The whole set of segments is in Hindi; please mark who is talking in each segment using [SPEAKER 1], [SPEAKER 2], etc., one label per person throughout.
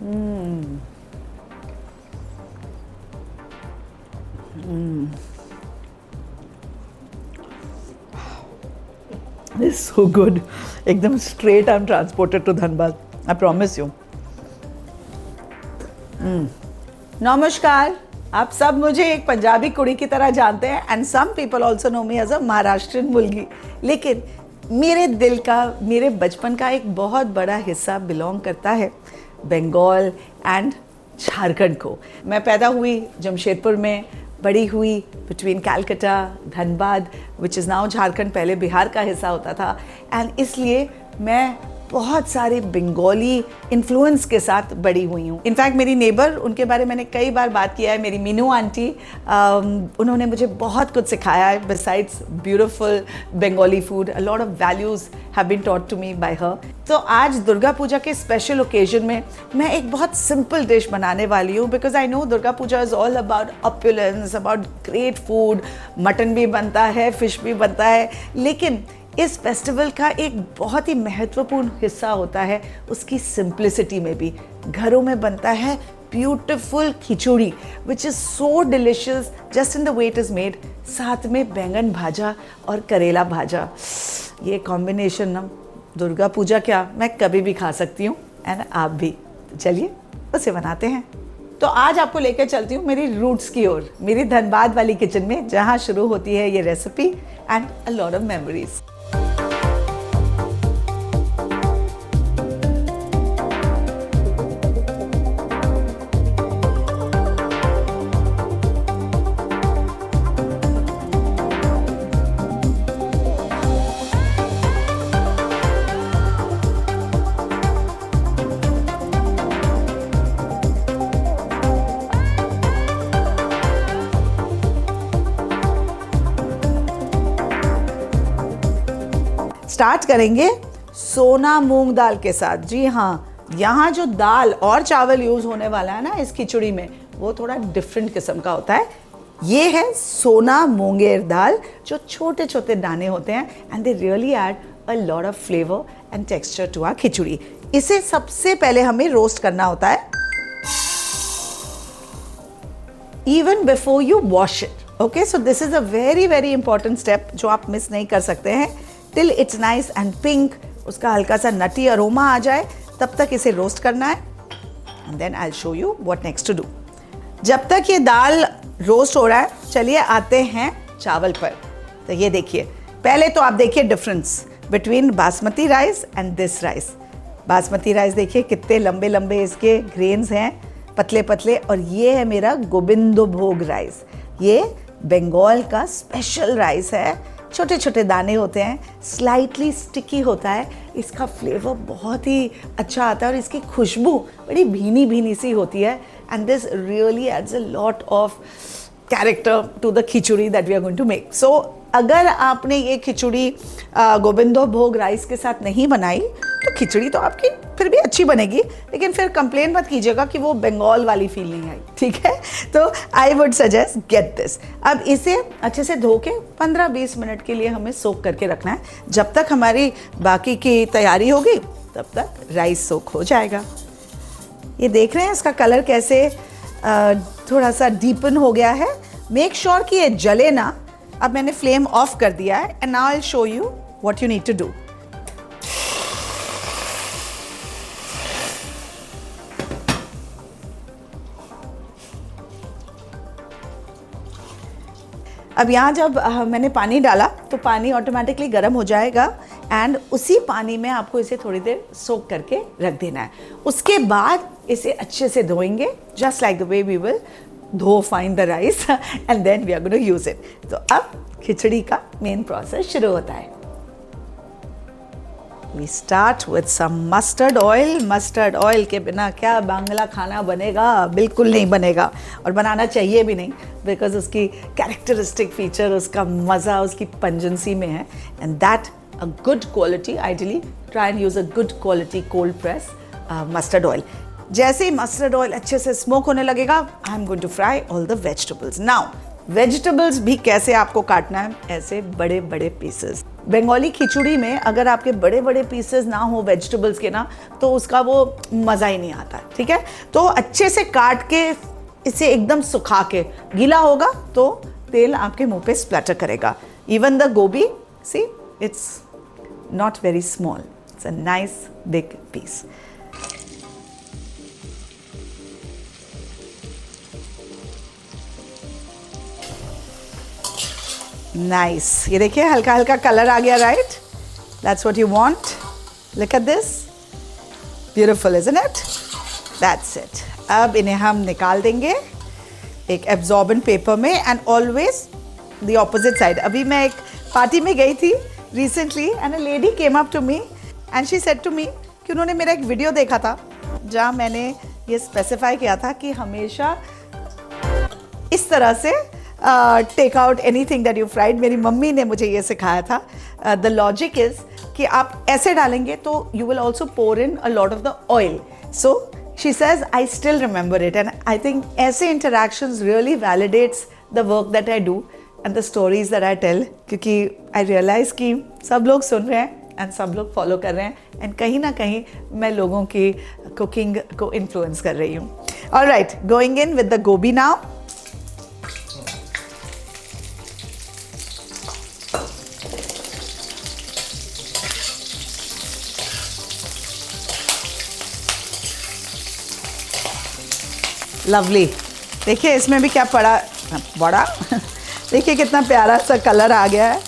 [SPEAKER 1] It's so good. एकदम straight I'm transported to Dhanbad. I promise you. नमस्कार, आप सब मुझे एक पंजाबी कुड़ी की तरह जानते हैं and some people also know me as a Maharashtrian मुलगी, लेकिन मेरे दिल का, मेरे बचपन का एक बहुत बड़ा हिस्सा बिलोंग करता है बंगाल एंड झारखंड को। मैं पैदा हुई जमशेदपुर में, बड़ी हुई between Calcutta, Dhanbad which is now Jharkhand, पहले बिहार का हिस्सा होता था, एंड इसलिए मैं बहुत सारे बंगाली इन्फ्लुएंस के साथ बड़ी हुई हूँ। इनफैक्ट मेरी नेबर, उनके बारे में मैंने कई बार बात किया है, मेरी मीनू आंटी, उन्होंने मुझे बहुत कुछ सिखाया है besides beautiful Bengali food. A lot of values have been taught to me by her. तो आज दुर्गा पूजा के स्पेशल ओकेजन में मैं एक बहुत सिंपल डिश बनाने वाली हूँ, because I know Durga Puja is all about opulence, about great food. Mutton भी बनता है, फिश भी बनता है, लेकिन इस फेस्टिवल का एक बहुत ही महत्वपूर्ण हिस्सा होता है उसकी सिंप्लिसिटी में भी। घरों में बनता है beautiful khichdi which is so delicious just in the way it is made, साथ में बैंगन भाजा और करेला भाजा। ये कॉम्बिनेशन ना दुर्गा पूजा क्या, मैं कभी भी खा सकती हूँ एंड आप भी। तो चलिए उसे बनाते हैं। तो आज आपको लेकर चलती हूँ मेरी रूट्स की ओर, मेरी धनबाद वाली किचन में, जहाँ शुरू होती है ये recipe and a lot of memories. Start करेंगे सोना मूंग दाल के साथ। जी हाँ, यहाँ जो दाल और चावल यूज़ होने वाला है ना इस खिचड़ी में, वो थोड़ा डिफरेंट किस्म का होता है। ये है सोना मूंगेर दाल, जो छोटे छोटे दाने होते हैं and they really add a lot of flavour and texture to our khichdi. इसे सबसे पहले हमें रोस्ट करना होता है even before you wash it. Okay, so this is a very very important step जो आप मिस नहीं कर सकते हैं। Till it's nice and pink, उसका हल्का सा नटी अरोमा आ जाए, तब तक इसे रोस्ट करना है and then I will show you what next to do. जब तक ये दाल रोस्ट हो रहा है, चलिए आते हैं चावल पर। तो ये देखिए, पहले तो आप देखिए difference between basmati rice and this rice. Basmati rice देखिए कितने लंबे लंबे इसके ग्रेन्स हैं, पतले पतले, और ये है मेरा गोविंदो भोग राइस। ये बंगाल का स्पेशल राइस है, छोटे छोटे दाने होते हैं, स्लाइटली स्टिकी होता है, इसका फ्लेवर बहुत ही अच्छा आता है और इसकी खुशबू बड़ी भीनी भीनी सी होती है and this really adds a lot of character to the khichdi that we are going to make. So अगर आपने ये खिचड़ी गोविंदो भोग राइस के साथ नहीं बनाई तो खिचड़ी तो आपकी फिर भी अच्छी बनेगी, लेकिन फिर कंप्लेन मत कीजिएगा कि वो बंगाल वाली फील नहीं आई, ठीक है? तो I would suggest get this. अब इसे अच्छे से धो के 15-20 मिनट के लिए हमें सोक करके रखना है। जब तक हमारी बाकी की तैयारी होगी तब तक राइस सोक हो जाएगा। ये देख रहे हैं इसका कलर कैसे थोड़ा सा डीपन हो गया है। मेक श्योर कि ये जले ना। अब मैंने फ्लेम ऑफ कर दिया है and now I will show you what you need to do. अब यहाँ जब मैंने पानी डाला तो पानी ऑटोमेटिकली गर्म हो जाएगा एंड उसी पानी में आपको इसे थोड़ी देर सोक करके रख देना है। उसके बाद इसे अच्छे से धोएंगे, just like the way we will धो fine the rice and then we are going to use it. तो अब खिचड़ी का मेन प्रोसेस शुरू होता है। We start with some mustard oil. Mustard oil के बिना क्या बांग्ला खाना बनेगा? बिल्कुल नहीं बनेगा, और बनाना चाहिए भी नहीं, बिकॉज उसकी कैरेक्टरिस्टिक फीचर, उसका मज़ा उसकी पंजेंसी में है and that a good quality. Ideally try and use a good quality cold press mustard oil. जैसे ही मस्टर्ड ऑयल अच्छे से स्मोक होने लगेगा, I am going to fry all the vegetables. Now vegetables भी कैसे आपको काटना है, ऐसे बड़े बड़े पीसेस। बंगाली खिचड़ी में अगर आपके बड़े बड़े पीसेस ना हो वेजिटेबल्स के ना, तो उसका वो मज़ा ही नहीं आता, ठीक है। तो अच्छे से काट के इसे एकदम सुखा के, गीला होगा तो तेल आपके मुंह पे स्प्लैटर करेगा। Even the gobhi, see it's not very small, it's a nice big piece. Nice, ये देखिए हल्का हल्का कलर आ गया, right? That's what you want. Look at this, beautiful isn't it? That's it. अब इन्हें हम निकाल देंगे एक एब्जॉर्बेंट पेपर में, and always the opposite side. अभी मैं एक पार्टी में गई थी recently, and a lady came up to me and she said to me कि उन्होंने मेरा एक वीडियो देखा था जहाँ मैंने ये स्पेसिफाई किया था कि हमेशा इस तरह से take out anything that you fried. मेरी मम्मी ने मुझे ये सिखाया था। द लॉजिक इज कि आप ऐसे डालेंगे तो you will also pour in a lot of the oil. So she says I still remember it, and I think ऐसे interactions really validates the work that I do and the stories that I tell, क्योंकि आई रियलाइज कि सब लोग सुन रहे हैं एंड सब लोग फॉलो कर रहे हैं, एंड कहीं ना कहीं मैं लोगों की कुकिंग को इन्फ्लुएंस कर रही हूँ। Alright, going in with the गोभी नाउ। लवली, देखिए इसमें भी क्या पड़ा बड़ा देखिए कितना प्यारा सा कलर आ गया है।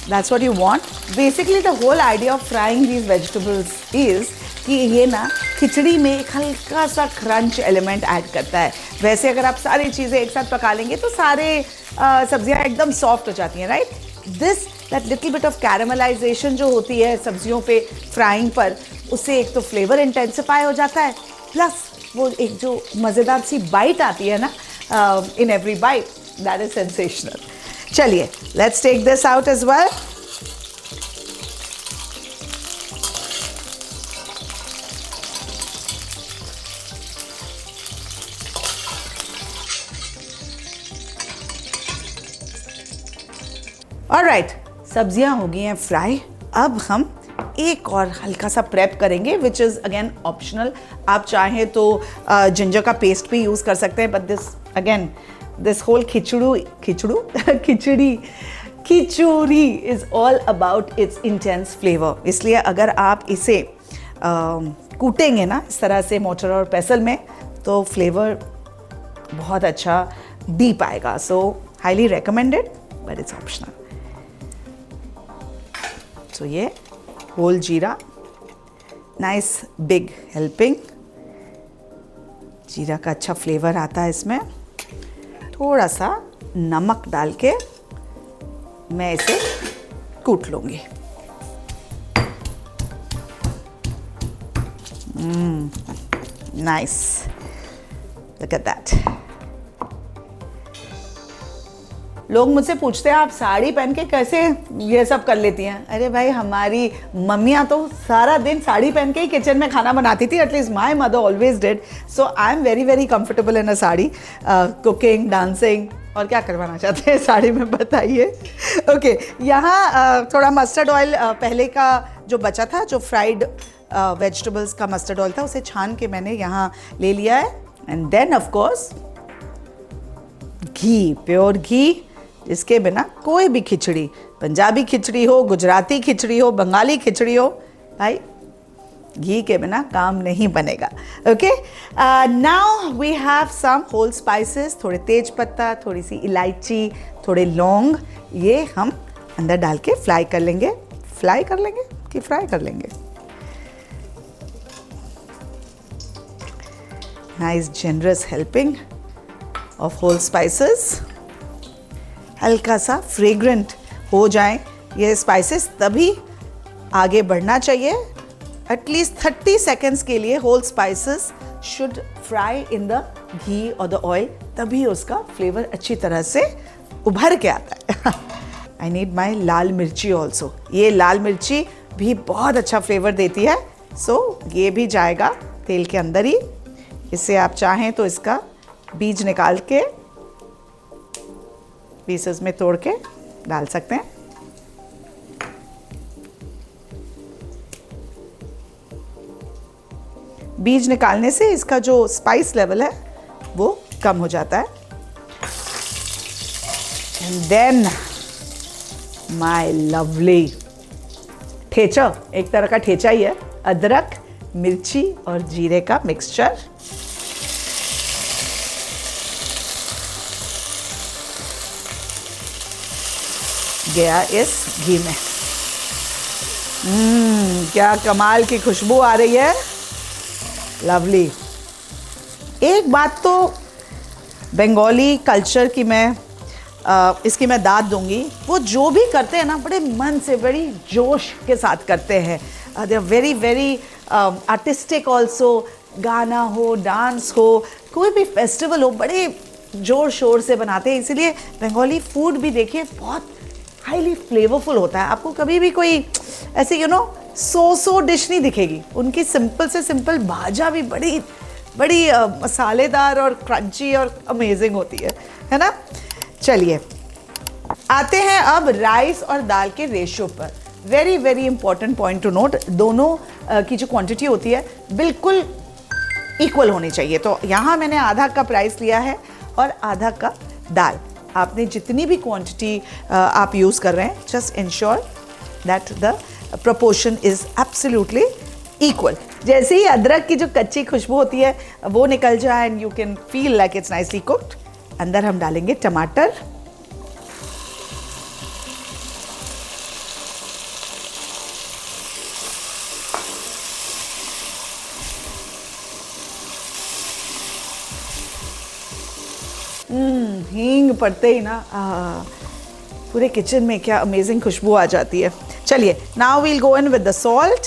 [SPEAKER 1] That's what you want. Basically the whole idea of frying these vegetables is कि ये ना खिचड़ी में एक हल्का सा क्रंच एलिमेंट ऐड करता है। वैसे अगर आप सारी चीज़ें एक साथ पका लेंगे तो सारे सब्जियां एकदम सॉफ्ट हो जाती हैं, right? This that little bit of caramelisation जो होती है सब्जियों पे फ्राइंग पर, उससे एक तो फ्लेवर इंटेंसिफाई हो जाता है, प्लस वो एक जो मज़ेदार सी बाइट आती है ना in every bite, that is sensational. चलिए, let's take this out as well. Alright, सब्जियां हो गई हैं फ्राई। अब हम एक और हल्का सा प्रेप करेंगे, विच इज़ अगेन ऑप्शनल। आप चाहें तो जिंजर का पेस्ट भी यूज़ कर सकते हैं, but this again this whole khichdi is all about its intense flavour. इसलिए अगर आप इसे कूटेंगे ना इस तरह से मोटर और पेसल में, तो फ्लेवर बहुत अच्छा डीप आएगा। So highly recommended, but it's optional. So ये होल जीरा, नाइस बिग हेल्पिंग। जीरा का अच्छा फ्लेवर आता है इसमें। थोड़ा सा नमक डाल के मैं इसे कूट लूँगी। Nice, look at that. लोग मुझसे पूछते हैं आप साड़ी पहन के कैसे ये सब कर लेती हैं? अरे भाई, हमारी मम्मियाँ तो सारा दिन साड़ी पहन के ही किचन में खाना बनाती थी। At least my mother always did. So I am very very comfortable in a sari, cooking, dancing. और क्या करवाना चाहते हैं साड़ी में, बताइए। ओके, यहाँ थोड़ा मस्टर्ड ऑयल पहले का जो बचा था, जो फ्राइड वेजिटेबल्स का मस्टर्ड ऑयल था, उसे छान के मैंने यहाँ ले लिया है। And then of course ghee, pure ghee, जिसके बिना कोई भी खिचड़ी, पंजाबी खिचड़ी हो, गुजराती खिचड़ी हो, बंगाली खिचड़ी हो, भाई घी के बिना काम नहीं बनेगा। Okay, now we have some whole spices, थोड़े तेज पत्ता, थोड़ी सी इलायची, थोड़े लौंग, ये हम अंदर डाल के फ्राई कर लेंगे। फ्राई कर लेंगे कि फ्राई कर लेंगे? Nice generous helping of whole spices. हल्का सा फ्रेग्रेंट हो जाए ये स्पाइसेस, तभी आगे बढ़ना चाहिए। एटलीस्ट 30 सेकेंड्स के लिए whole spices should fry in the ghee और द ऑयल, तभी उसका फ्लेवर अच्छी तरह से उभर के आता है। आई नीड माई लाल मिर्ची ऑल्सो। ये लाल मिर्ची भी बहुत अच्छा फ्लेवर देती है। सो ये भी जाएगा तेल के अंदर ही। इसे आप चाहें तो इसका बीज निकाल के पीसेस में तोड़ के डाल सकते हैं। बीज निकालने से इसका जो स्पाइस लेवल है वो कम हो जाता है। And then my lovely thecha, एक तरह का ठेचा ही है, अदरक, मिर्ची और जीरे का मिक्सचर। गया इस घी में। क्या कमाल की खुशबू आ रही है, लवली। एक बात तो बंगाली कल्चर की इसकी मैं दाद दूंगी, वो जो भी करते हैं ना बड़े मन से, बड़ी जोश के साथ करते हैं। They are very very artistic also. गाना हो, डांस हो, कोई भी फेस्टिवल हो, बड़े जोर शोर से बनाते हैं। इसीलिए बंगाली फूड भी देखिए बहुत हाईली फ्लेवरफुल होता है। आपको कभी भी कोई ऐसे सो डिश नहीं दिखेगी। उनकी सिंपल से सिंपल भाजा भी बड़ी बड़ी मसालेदार और क्रंची और अमेजिंग होती है ना। चलिए आते हैं अब राइस और दाल के रेशियो पर। Very very important point two note, दोनों की जो क्वांटिटी होती है बिल्कुल इक्वल होनी चाहिए। तो यहाँ मैंने आधा कप राइस लिया है और आधा कप दाल। आपने जितनी भी क्वांटिटी आप यूज़ कर रहे हैं, just ensure that the proportion is absolutely equal। जैसे ही अदरक की जो कच्ची खुशबू होती है वो निकल जाए and you can feel like it's nicely cooked, अंदर हम डालेंगे टमाटर, हींग पड़ते ही ना पूरे किचन में क्या अमेजिंग खुशबू आ जाती है। चलिए now we'll go in with the salt.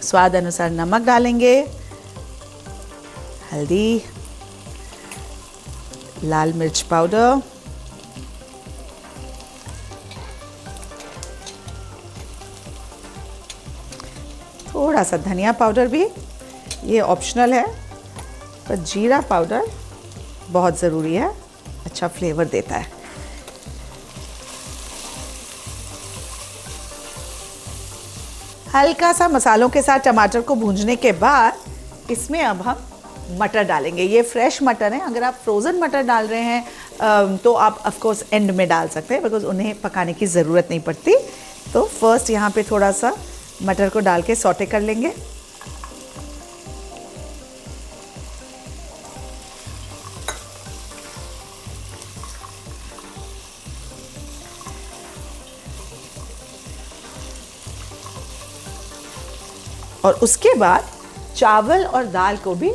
[SPEAKER 1] स्वाद अनुसार नमक डालेंगे, हल्दी, लाल मिर्च पाउडर, थोड़ा सा धनिया पाउडर भी, ये ऑप्शनल है, पर जीरा पाउडर बहुत ज़रूरी है, अच्छा फ्लेवर देता है। हल्का सा मसालों के साथ टमाटर को भूंजने के बाद इसमें अब हम मटर डालेंगे। ये फ्रेश मटर है, अगर आप फ्रोज़न मटर डाल रहे हैं तो आप ऑफ कोर्स एंड में डाल सकते हैं, बिकॉज उन्हें पकाने की ज़रूरत नहीं पड़ती। तो फर्स्ट यहाँ पे थोड़ा सा मटर को डाल के सौटे कर लेंगे। और उसके बाद चावल और दाल को भी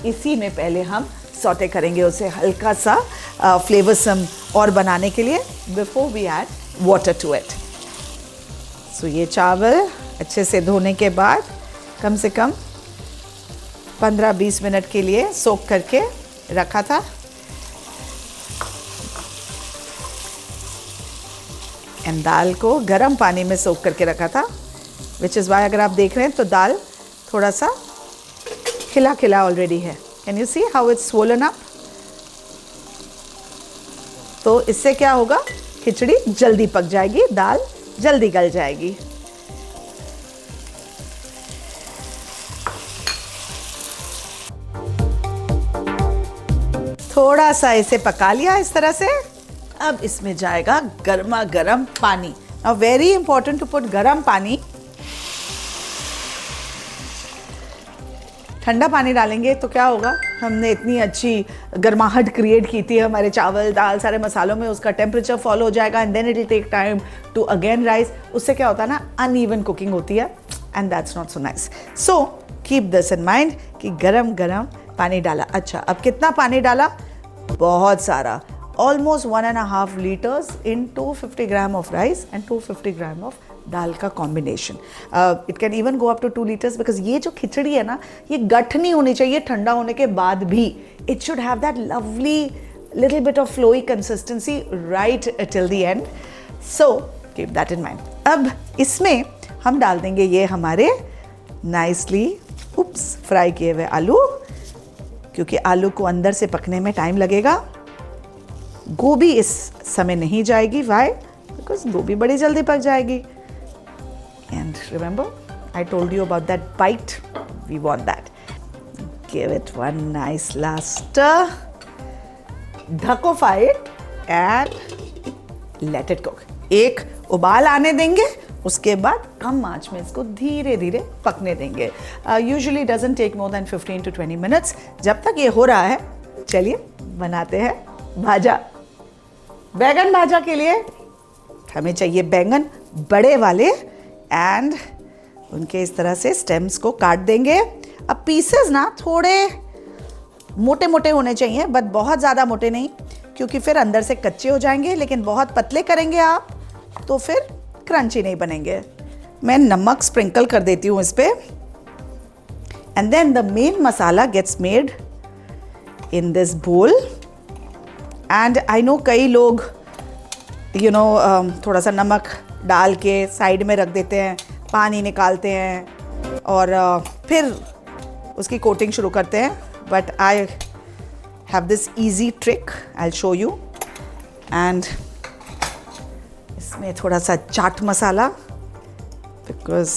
[SPEAKER 1] इसी में पहले हम सौटे करेंगे, उसे हल्का सा फ्लेवरसम और बनाने के लिए, before we add water to it. So ये चावल अच्छे से धोने के बाद कम से कम 15-20 मिनट के लिए सोक करके रखा था। एंड दाल को गर्म पानी में सोक करके रखा था, विच इज़ वाई अगर आप देख रहे हैं तो दाल थोड़ा सा खिला खिला ऑलरेडी है। Can you see how it's swollen up? तो इससे क्या होगा, खिचड़ी जल्दी पक जाएगी, दाल जल्दी गल जाएगी। थोड़ा सा इसे पका लिया इस तरह से। अब इसमें जाएगा गर्मा गर्म पानी। Now very important to put garam pani. ठंडा पानी डालेंगे तो क्या होगा, हमने इतनी अच्छी गर्माहट क्रिएट की थी हमारे चावल दाल सारे मसालों में, उसका टेम्परेचर फॉलो हो जाएगा and then it will take time to again rice. उससे क्या होता है ना, अनइवन कुकिंग होती है and that's not so nice. So keep this in mind कि गरम गरम पानी डाला। अच्छा, अब कितना पानी डाला? बहुत सारा, almost 1.5 liters in 250 gram of rice and 250 gram of dal का combination. It can even go up to 2 liters, because ये जो खिचड़ी है ना, ये गठ नहीं होनी चाहिए ठंडा होने के बाद भी। It should have that lovely little bit of flowy consistency right till the end. So keep that in mind. अब इसमें हम डाल देंगे ये हमारे नाइसली फ्राई किए हुए आलू क्योंकि आलू को अंदर से पकने में टाइम लगेगा। गोभी इस समय नहीं जाएगी, वाई? बिकॉज गोभी बड़ी जल्दी पक जाएगी। And remember I told you about that bite, we want that. Give it one nice last stir, ढको it and let it cook. एक उबाल आने देंगे, उसके बाद कम आंच में इसको धीरे धीरे पकने देंगे। Usually doesn't take more than 15 to 20 minutes. जब तक ये हो रहा है, चलिए बनाते हैं भाजा। बैगन भाजा के लिए हमें चाहिए बैंगन बड़े वाले, एंड उनके इस तरह से स्टेम्स को काट देंगे। अब पीसेस ना थोड़े मोटे मोटे होने चाहिए, बट बहुत ज़्यादा मोटे नहीं, क्योंकि फिर अंदर से कच्चे हो जाएंगे। लेकिन बहुत पतले करेंगे आप तो फिर क्रंची नहीं बनेंगे। मैं नमक स्प्रिंकल कर देती हूँ इस पर, and then the main masala gets made in this bowl. And I know कई लोग थोड़ा सा नमक डाल के साइड में रख देते हैं, पानी निकालते हैं और फिर उसकी कोटिंग शुरू करते हैं, but I have this easy trick, I will show you. And इसमें थोड़ा सा chaat masala, because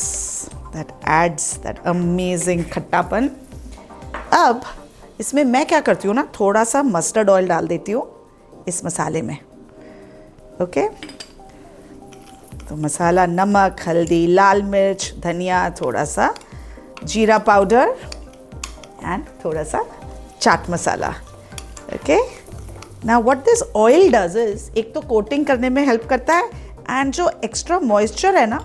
[SPEAKER 1] that adds that amazing खट्टापन। अब इसमें मैं क्या करती हूँ ना, थोड़ा सा मस्टर्ड ऑयल डाल देती हूँ इस मसाले में। ओके तो मसाला, नमक, हल्दी, लाल मिर्च, धनिया, थोड़ा सा जीरा पाउडर एंड थोड़ा सा chaat masala. Okay now what this oil does is, एक तो कोटिंग करने में हेल्प करता है, एंड जो एक्स्ट्रा मॉइस्चर है ना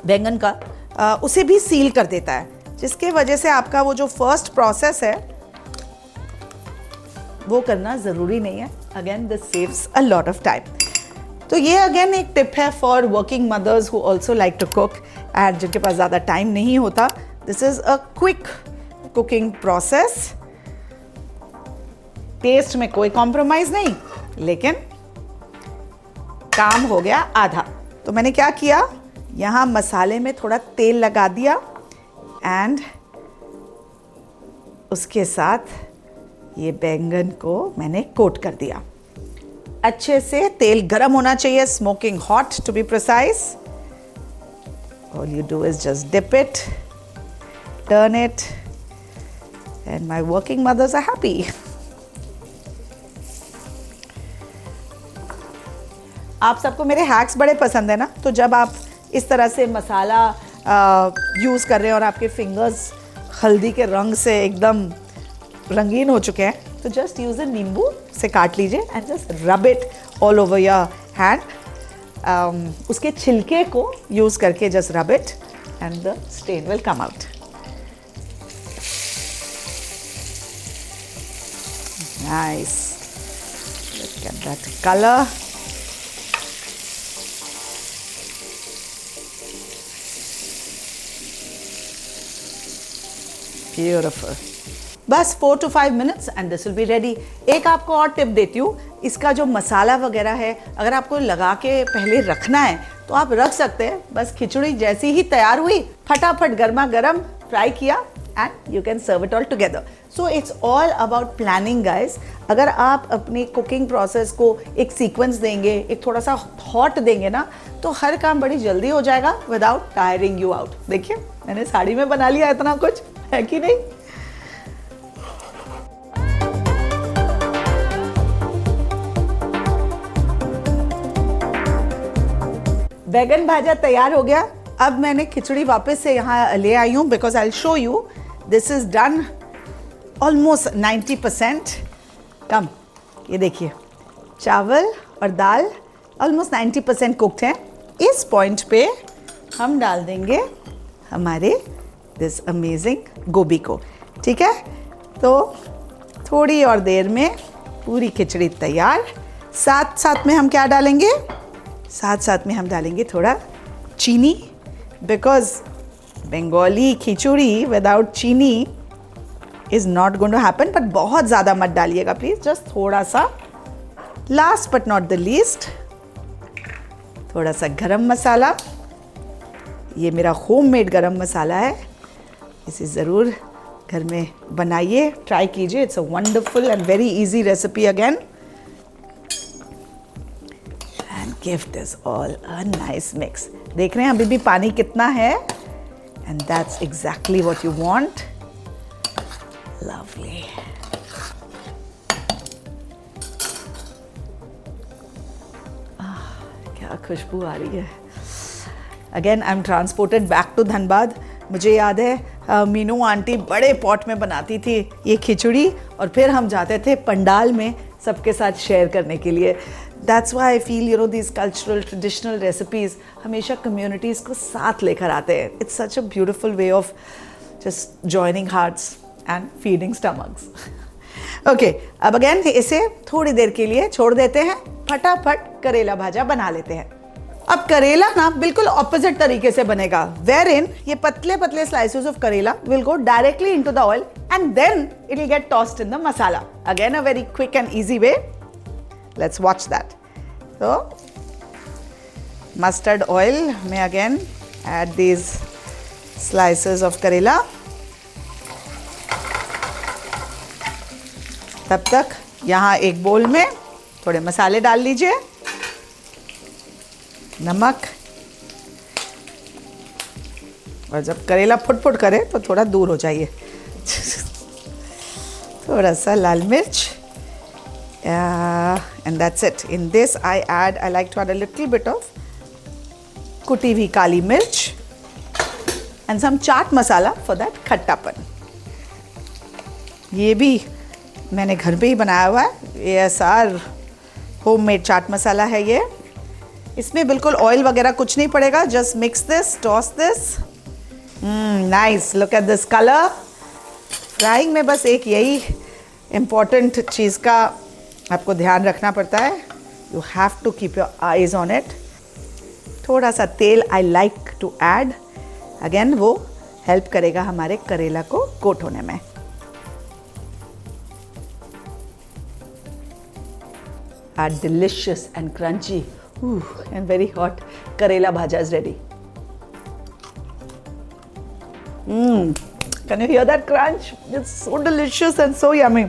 [SPEAKER 1] बैंगन का, उसे भी सील कर देता है, जिसके वजह से आपका वो जो फर्स्ट प्रोसेस है वो करना ज़रूरी नहीं है। Again this saves a lot of time. तो ये अगेन एक टिप है for working mothers who also like to cook, and जिनके पास ज़्यादा टाइम नहीं होता। This is a quick cooking process. Taste में कोई कॉम्प्रोमाइज़ नहीं, लेकिन काम हो गया आधा। तो मैंने क्या किया, यहाँ मसाले में थोड़ा तेल लगा दिया, एंड उसके साथ ये बैंगन को मैंने कोट कर दिया। अच्छे से तेल गरम होना चाहिए, smoking hot to be precise. All you do is just dip it, turn it, and my working mothers are happy. आप सबको मेरे हैक्स बड़े पसंद है ना, तो जब आप इस तरह से मसाला यूज़ कर रहे हैं और आपके फिंगर्स हल्दी के रंग से एकदम रंगीन हो चुके हैं, तो जस्ट यूज़ इट, नींबू से काट लीजिए and just rub it all over your hand. उसके छिलके को यूज़ करके just rub it and the stain will come out. Nice, look at that colour. Beautiful. बस 4 to 5 minutes and this will be ready. एक आपको और टिप देती हूँ, इसका जो मसाला वगैरह है, अगर आपको लगा के पहले रखना है तो आप रख सकते हैं। बस खिचड़ी जैसी ही तैयार हुई, फटाफट गर्मा गर्म फ्राई किया and you can serve it all together. So it's all about planning guys. अगर आप अपनी कुकिंग प्रोसेस को एक सीक्वेंस देंगे, एक थोड़ा सा थॉट देंगे ना, तो हर काम बड़ी जल्दी हो जाएगा विदाउट टायरिंग यू आउट। देखिए मैंने साड़ी में बना लिया इतना कुछ, है कि नहीं? बैगन भाजा तैयार हो गया। अब मैंने खिचड़ी वापस से यहाँ ले आई हूँ, because I will show you this is done almost 90%। कम, ये देखिए चावल और दाल ऑलमोस्ट 90% कुक्ड हैं। इस पॉइंट पे हम डाल देंगे हमारे दिस अमेजिंग गोभी को। ठीक है, तो थोड़ी और देर में पूरी खिचड़ी तैयार। साथ साथ में हम क्या डालेंगे, साथ साथ में हम डालेंगे थोड़ा चीनी, because Bengali khichdi without chini is not going to happen. But बहुत ज़्यादा मत डालिएगा प्लीज़, जस्ट थोड़ा सा। Last but not the least, थोड़ा सा गरम मसाला। ये मेरा होममेड गरम मसाला है, इसे ज़रूर घर में बनाइए, ट्राई कीजिए. It's a wonderful and very easy recipe again. And give this all a nice mix. देख रहे हैं अभी भी पानी कितना है. And that's exactly what you want. Lovely. क्या खुशबू आ रही है. Again I am transported back to Dhanbad. मुझे याद है मीनू आंटी बड़े पॉट में बनाती थी ये खिचड़ी, और फिर हम जाते थे पंडाल में सबके साथ शेयर करने के लिए. That's why I feel you know these cultural traditional recipes हमेशा कम्युनिटीज़ को साथ लेकर आते हैं. It's such a beautiful way of just joining hearts and feeding stomachs. Okay, अब अगेन इसे थोड़ी देर के लिए छोड़ देते हैं. फटाफट करेला भाजा बना लेते हैं. अब करेला ना बिल्कुल ऑपोजिट तरीके से बनेगा, वेर इन ये पतले पतले slices of karela will go directly into the oil and then it will get tossed in the masala. Again a very quick and easy way. Let's watch that. तो मस्टर्ड ऑयल में again add these slices of karela. तब तक यहाँ एक बोल में थोड़े मसाले डाल लीजिए. नमक, और जब करेला फुट करे तो थोड़ा दूर हो जाइए. थोड़ा सा लाल मिर्च. And that's it. In this I like to add a little bit of कुटी हुई काली मिर्च and some chaat masala for that खट्टापन. ये भी मैंने घर पे ही बनाया हुआ है. ASR होममेड चाट मसाला है ये. इसमें बिल्कुल ऑयल वगैरह कुछ नहीं पड़ेगा. Just mix this, toss this. Nice. Look at this colour. Frying में बस एक यही इम्पॉर्टेंट चीज़ का आपको ध्यान रखना पड़ता है. You have to keep your eyes on it. थोड़ा सा तेल I like to add. Again वो हेल्प करेगा हमारे करेला को कोट होने में. Are delicious and crunchy. Ooh, and very hot karela bhaja is ready. Can you hear that crunch? It's so delicious and so yummy.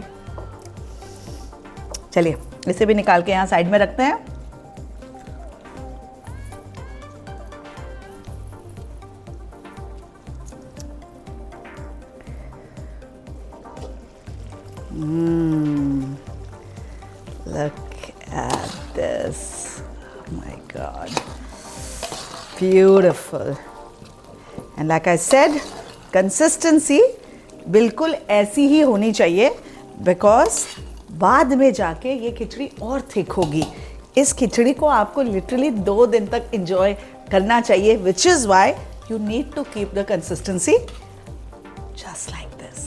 [SPEAKER 1] चलिए इसे भी निकाल के यहाँ साइड में रखते हैं. Look at this. Oh my God. Beautiful. And like I said, consistency बिल्कुल ऐसी ही होनी चाहिए because बाद में जाके ये खिचड़ी और थिक होगी. इस खिचड़ी को आपको लिटरली 2 दिन तक enjoy करना चाहिए, which is why you need to keep the consistency just like this.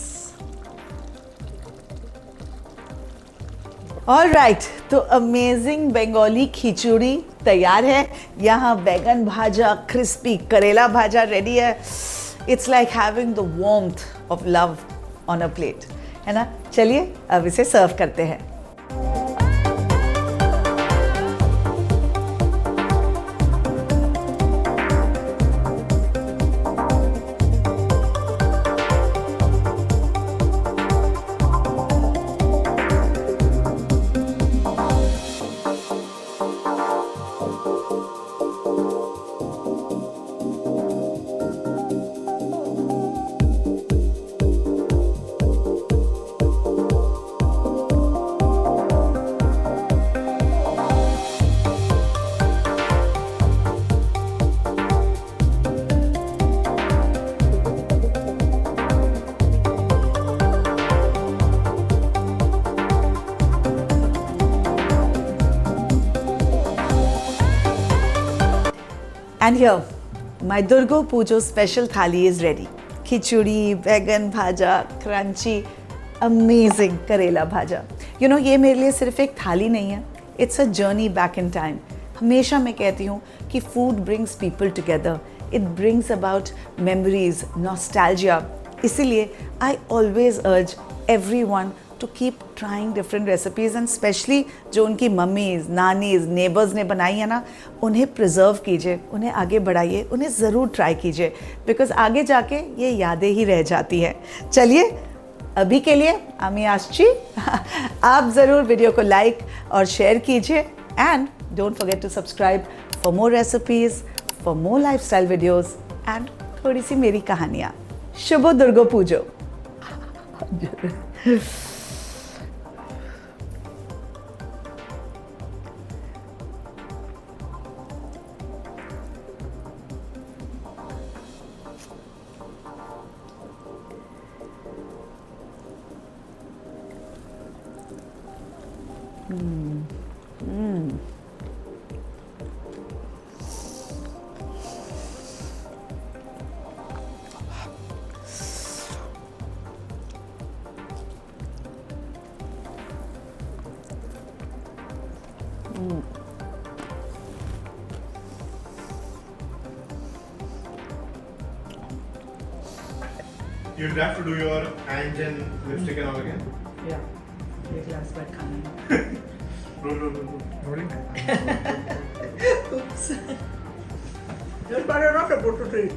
[SPEAKER 1] All right, तो अमेजिंग बंगाली खिचड़ी तैयार है. यहाँ बैगन भाजा, क्रिस्पी करेला भाजा रेडी है. It's like having the warmth of love on a plate, है ना. चलिए अब इसे सर्व करते हैं. And here, my Durga Pujo special thali is ready. Khichdi, बैगन भाजा, crunchy, amazing करेला भाजा. You know, ये मेरे लिए सिर्फ एक थाली नहीं है. It's a journey back in time. हमेशा मैं कहती हूँ कि food brings people together. It brings about memories, nostalgia. इसीलिए I always urge everyone to keep trying different recipes and especially जो उनकी मम्मीज़, नानीज़, नेबर्स ने बनाई है ना, उन्हें प्रिजर्व कीजिए, उन्हें आगे बढ़ाइए, उन्हें ज़रूर ट्राई कीजिए बिकॉज आगे जाके ये यादें ही रह जाती हैं. चलिए अभी के लिए आमी आश्ची आप ज़रूर वीडियो को लाइक और शेयर कीजिए and don't forget to subscribe for more recipes, for more lifestyle videos and थोड़ी सी मेरी कहानियाँ. शुभ Durga Pujo.
[SPEAKER 2] You'd have to do your hands and lipstick and all again.
[SPEAKER 1] Yeah, एक ग्लास बैठ खाना.
[SPEAKER 2] Roll.
[SPEAKER 3] Rolling.
[SPEAKER 1] Oops. Just better not to put it.